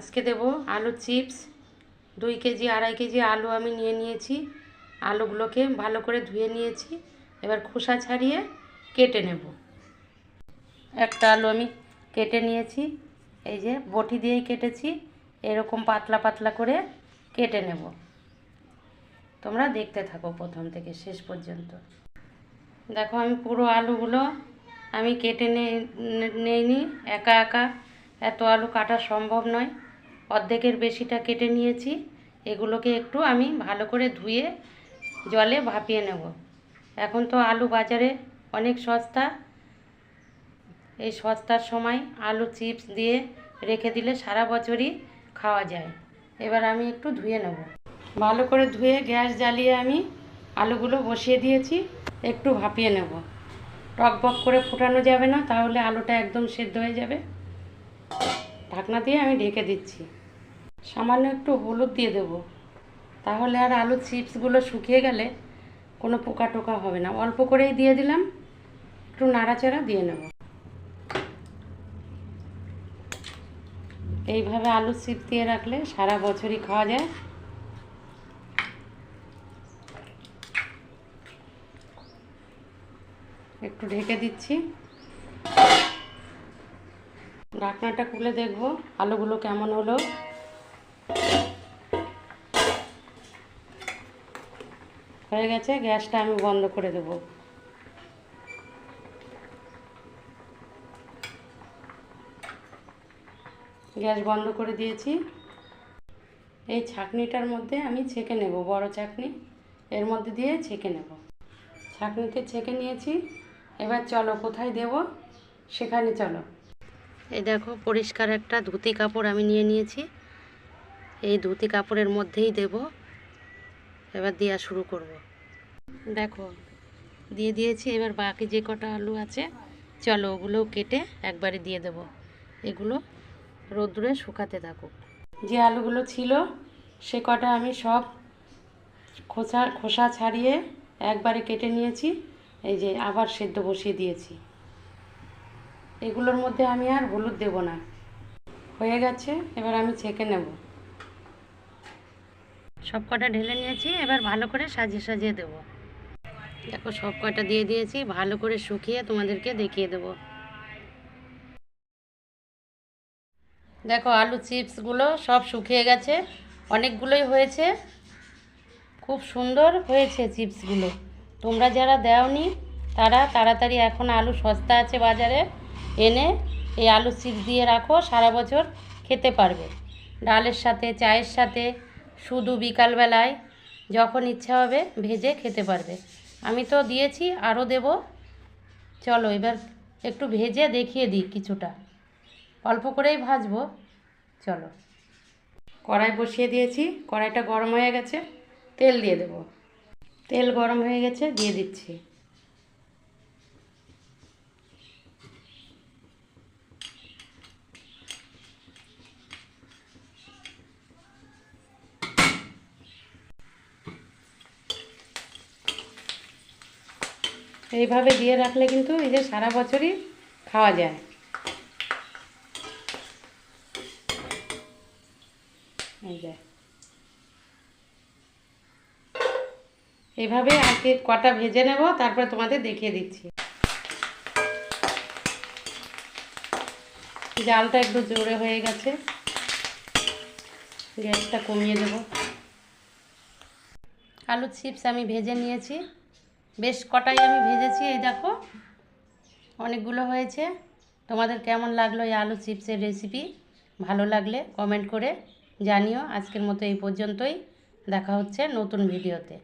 আজকে দেব আলু chips. 2 KG 2.5 KG আলু আমি নিয়েছি। আলুগুলোকে ভালো করে ধুয়ে নিয়েছি। এবার খোসা ছাড়িয়ে কেটে নেব। একটা আলু আমি কেটে নিয়েছি, এই যে বটি দিয়েই কেটেছি। এরকম পাতলা পাতলা করে কেটে নেব। তোমরা দেখতে থাকো প্রথম থেকে শেষ পর্যন্ত। দেখো আমি পুরো আলুগুলো আমি কেটে নেইনি একা একা, এত আলু কাটা সম্ভব নয়। অর্ধেকের বেশিটা কেটে নিয়েছি। এগুলোকে একটু আমি ভালো করে ধুয়ে জলে ভাপিয়ে নেব। এখন তো আলু বাজারে অনেক সস্তা। এই সস্তার সময় আলু চিপস দিয়ে রেখে দিলে সারা বছরই খাওয়া যায়। এবার আমি একটু ধুয়ে নেব। ভালো করে ধুয়ে গ্যাস জ্বালিয়ে আমি আলুগুলো বসিয়ে দিয়েছি, একটু ভাপিয়ে নেব। টকবক করে ফোটানো যাবে না, তাহলে আলুটা একদম সেদ্ধ হয়ে যাবে। ঢাকনা দিয়ে আমি ঢেকে দিচ্ছি। সামান্য একটু হলুদ দিয়ে দেবো, তাহলে আর আলু চিপসগুলো শুকিয়ে গেলে কোনো পোকা টোকা হবে না। অল্প করেই দিয়ে দিলাম, একটু নাড়াচাড়া দিয়ে নেব। এইভাবে আলু চিপস দিয়ে রাখলে সারা বছরই খাওয়া যায়। একটু ঢেকে দিচ্ছি। ঢাকনাটা খুলে দেখব আলুগুলো কেমন হলো। হয়ে গেছে, গ্যাসটা আমি বন্ধ করে দেব। গ্যাস বন্ধ করে দিয়েছি। এই ছাঁকনিটার মধ্যে আমি ছেঁকে নেব, বড় ছাঁকনি, এর মধ্যে দিয়ে ছেঁকে নেব। ছাঁকনিতে ছেঁকে নিয়েছি। এবার চলো কোথায় দেব সেখানে চলো। এই দেখো পরিষ্কার একটা ধুতি কাপড় আমি নিয়েছি। এই ধুতি কাপড়ের মধ্যেই দেব। এবার দেওয়া শুরু করব। দেখো দিয়ে দিয়েছি। এবার বাকি যে কটা আলু আছে চলো ওগুলোও কেটে একবারে দিয়ে দেব। এগুলো রোদ্দুরে শুকাতে থাকুক। যে আলুগুলো ছিল সে কটা আমি সব খোসা ছাড়িয়ে একবারে কেটে নিয়েছি। এই যে আবার সেদ্ধ বসিয়ে দিয়েছি। এগুলোর মধ্যে আমি আর হলুদ দেব না। হয়ে গেছে, এবার আমি ছেঁকে নেব। সব কটা ঢেলে নিয়েছি, এবার ভালো করে সাজিয়ে সাজিয়ে দেব। দেখো সব কটা দিয়ে দিয়েছি, ভালো করে শুকিয়ে তোমাদেরকে দেখিয়ে দেব। দেখো আলু চিপসগুলো সব শুকিয়ে গেছে, অনেকগুলোই হয়েছে। খুব সুন্দর হয়েছে চিপসগুলো। তোমরা যারা দেওনি তারা তাড়াতাড়ি, এখন আলু সস্তা আছে বাজারে, এনে এই আলু চিপস দিয়ে রাখো, সারা বছর খেতে পারবে। ডালের সাথে, চায়ের সাথে, শুধু বিকালবেলায় যখন ইচ্ছা হবে ভেজে খেতে পারবে। আমি তো দিয়েছি, আরও দেব। চলো এবার একটু ভেজে দেখিয়ে দিই কিছুটা, অল্প করেই ভাজবো। চলো কড়াই বসিয়ে দিয়েছি, কড়াইটা গরম হয়ে গেছে, তেল দিয়ে দেব। তেল গরম হয়ে গেছে, দিয়ে দিচ্ছি। এইভাবে দিয়ে রাখলে কিন্তু এই যে সারা বছরই খাওয়া যায়। এই যে এইভাবে আজকে কটা ভেজে নেব, তারপরে তোমাদের দেখিয়ে দিচ্ছি। জালটা একটু জোরে হয়ে গেছে, গ্যাসটা কমিয়ে দেব। আলু চিপস আমি ভেজে নিয়েছি, বেশ কটাই আমি ভেজেছি। এই দেখো অনেকগুলো হয়েছে। তোমাদের কেমন লাগলো এই আলু চিপসের রেসিপি? ভালো লাগলে কমেন্ট করে জানিও। আজকের মতো এই পর্যন্তই, দেখা হচ্ছে নতুন ভিডিওতে।